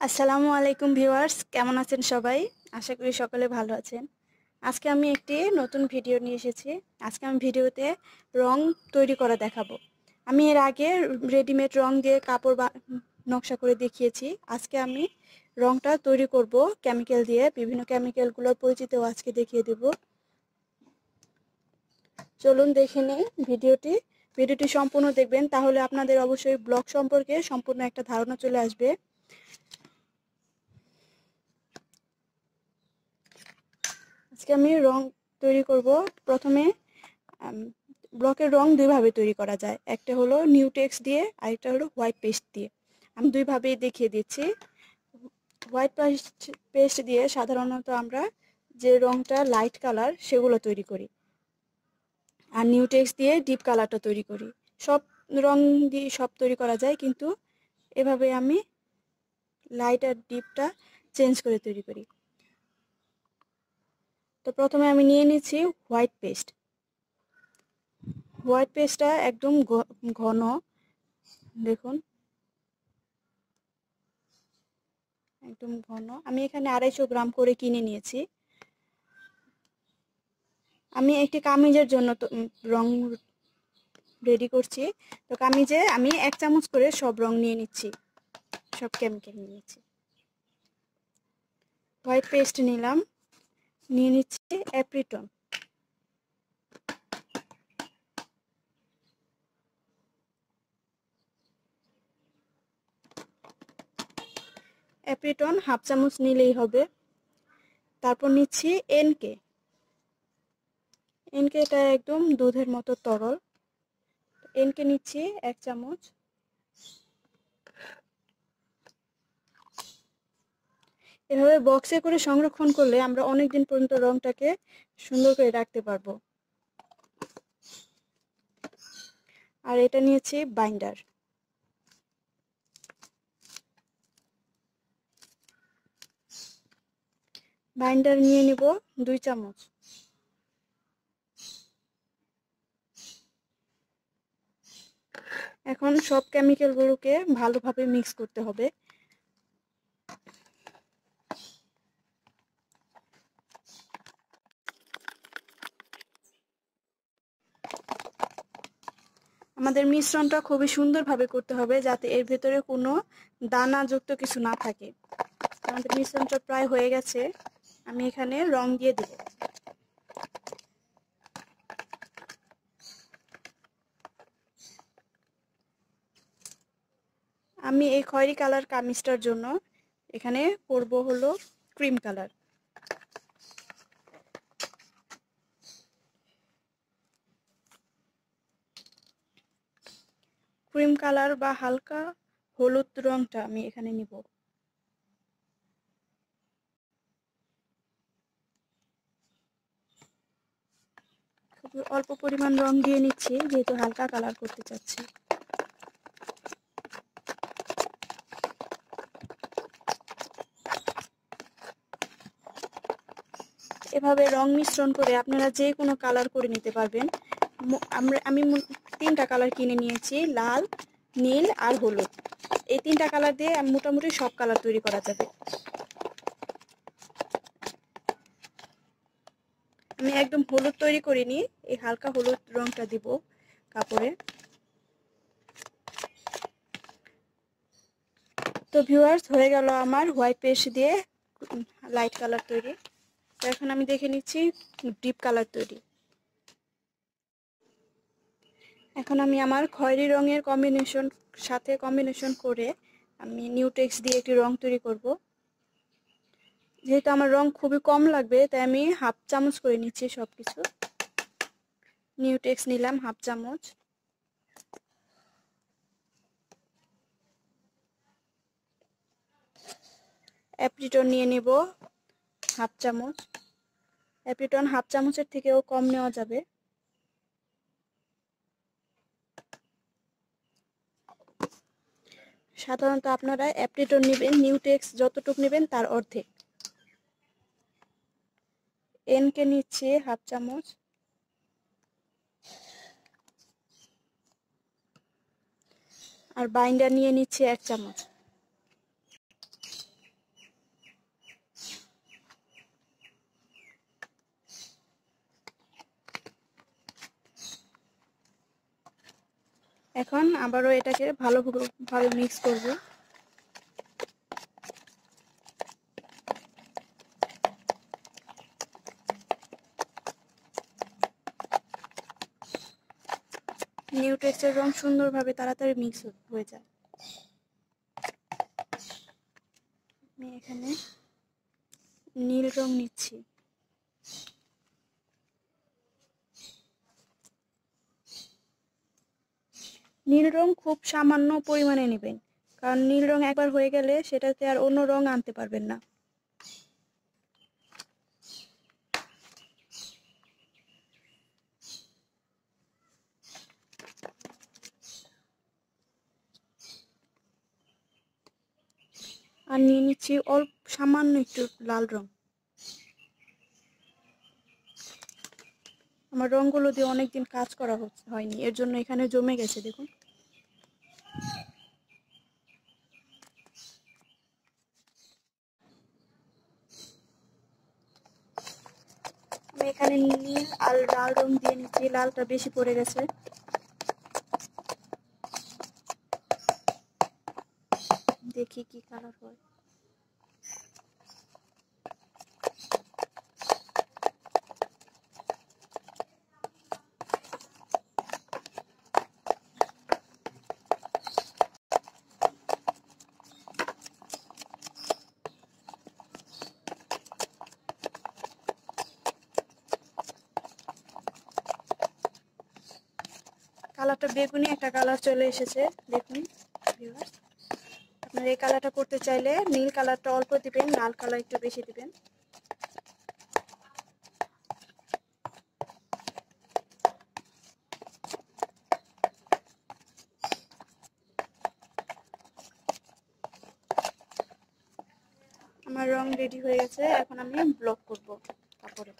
আসসালামু আলাইকুম ভিউয়ার্স, কেমন আছেন সবাই? আশা করি সকলে ভালো আছেন। আজকে আমি একটি নতুন ভিডিও নিয়ে এসেছি। আজকে আমি ভিডিওতে রং তৈরি করা দেখাবো। আমি এর আগে রেডিমেড রং দিয়ে কাপড় নকশা করে দেখিয়েছি। আজকে আমি রংটা তৈরি করব কেমিক্যাল দিয়ে। বিভিন্ন কেমিক্যালগুলোর পরিচিতিও আজকে দেখিয়ে দেব। চলুন দেখে নিই ভিডিওটি সম্পূর্ণ দেখবেন, তাহলে আপনাদের অবশ্যই ব্লগ সম্পর্কে সম্পূর্ণ একটা ধারণা চলে আসবে। আজকে আমি রং তৈরি করব। প্রথমে ব্লকের রং দুইভাবে তৈরি করা যায়, একটা হলো নিউটেক্স দিয়ে, আরেকটা হলো হোয়াইট পেস্ট দিয়ে। আমি দুইভাবেই দেখিয়ে দিচ্ছি। হোয়াইট পেস্ট দিয়ে সাধারণত আমরা যে রংটা লাইট কালার সেগুলো তৈরি করি, আর নিউটেক্স দিয়ে ডিপ কালারটা তৈরি করি। সব রং দিয়ে সব তৈরি করা যায়, কিন্তু এভাবে আমি লাইট আর ডিপটা চেঞ্জ করে তৈরি করি। তো প্রথমে আমি নিয়ে নিচ্ছি হোয়াইট পেস্ট। হোয়াইট পেস্টটা একদম ঘন, দেখুন একদম ঘন। আমি এখানে 250 গ্রাম করে কিনে নিয়েছি। আমি একটি কামিজের জন্য রং রেডি করছি। তো কামিজে আমি 1 চামচ করে সব রং নিয়ে নিচ্ছি, সব কেমিক্যাল নিয়ে নিচ্ছি। হোয়াইট পেস্ট নিলাম, নিয়ে নিচ্ছি অ্যাপ্রিটন। অ্যাপ্রিটন 1/2 চামচ নিলেই হবে। তারপর নিচ্ছি এনকে। এটা একদম দুধের মতো তরল। এনকে নিচ্ছি 1 চামচ। এভাবে বক্সে করে সংরক্ষণ করলে আমরা অনেক দিন পর্যন্ত রংটাকে সুন্দর করে রাখতে পারবো। আর এটা নিয়েছি বাইন্ডার। বাইন্ডার নিয়ে নিব 2 চামচ। এখন সব কেমিক্যালগুলোকে ভালোভাবে মিক্স করতে হবে। আমাদের মিশ্রণটা খুবই সুন্দরভাবে করতে হবে, যাতে এর ভেতরে কোনো দানাযুক্ত কিছু না থাকে। আমাদের মিশ্রণটা প্রায় হয়ে গেছে। আমি এখানে রং দিয়ে দেব। আমি এই খয়েরি কালার কামিজটার জন্য এখানে করব হলো ক্রিম কালার। ক্রিম কালার বা হালকা হলুদ রংটা আমি এখানে নিব। খুব অল্প পরিমাণ রং দিয়ে নিচ্ছি, যেহেতু হালকা কালার করতে চাচ্ছি। এভাবে রং মিশ্রণ করে আপনারা যে কোনো কালার করে নিতে পারবেন। আমি 3টা কালার কিনে নিয়েছি, লাল, নীল আর হলুদ। এই 3টা কালার দিয়ে মোটামুটি সব কালার তৈরি করা যাবে। আমি একদম হলুদ তৈরি করিনি, এই হালকা হলুদ রংটা দিব কাপড়ে। তো ভিউয়ার্স, হয়ে গেল আমার হোয়াইট পেস্ট দিয়ে লাইট কালার তৈরি। তো এখন আমি দেখে নিচ্ছি ডিপ কালার তৈরি। এখন আমি আমার খয়েরি রঙের সাথে কম্বিনেশন করে আমি নিউটেক্স দিয়ে একটি রং তৈরি করব। যেহেতু আমার রং খুবই কম লাগবে, তাই আমি 1/2 চামচ করে নিচ্ছি সবকিছু। নিউটেক্স নিলাম 1/2 চামচ। অ্যাপ্রিটন নিয়ে নেব 1/2 চামচ। অ্যাপ্রিটন 1/2 চামচের থেকেও কম নেওয়া যাবে। সাধারণত আপনারা অ্যাপ্রিটন নেবেন, নিউটেক্স যতটুকু নেবেন তার অর্ধেক। এনকে নিচ্ছি 1/2 চামচ। আর বাইন্ডার নিয়ে নিচ্ছি 1 চামচ। এখন আবারও এটাকে ভালোভাবে মিক্স করব। নিউটেক্সের রং সুন্দরভাবে তাড়াতাড়ি মিক্স হয়ে যায়। আমি এখানে নীল রং নিচ্ছি। নীল রং খুব সামান্য পরিমাণে নেবেন, কারণ নীল রং একবার হয়ে গেলে সেটাতে আর অন্য রং আনতে পারবেন না। আর নিয়ে নিচ্ছি অল্প সামান্য একটু লাল রং। আমার রংগুলো দিয়ে অনেকদিন কাজ করা হয়নি, এর জন্য এখানে জমে গেছে দেখুন। আমি এখানে নীল আর লাল রং দিয়ে নিচ্ছি, লালটা বেশি পড়ে গেছে। দেখি কি কালার হয়। কালারটা বেগুনি একটা কালার চলে এসেছে দেখুন ভিউয়ার্স। আপনারা এই কালারটা করতে চাইলে নীল কালারটা অল্প দিবেন, লাল কালার একটু বেশি দিবেন। আমার রং রেডি হয়ে গেছে, এখন আমি ব্লক করব কাপড়ে।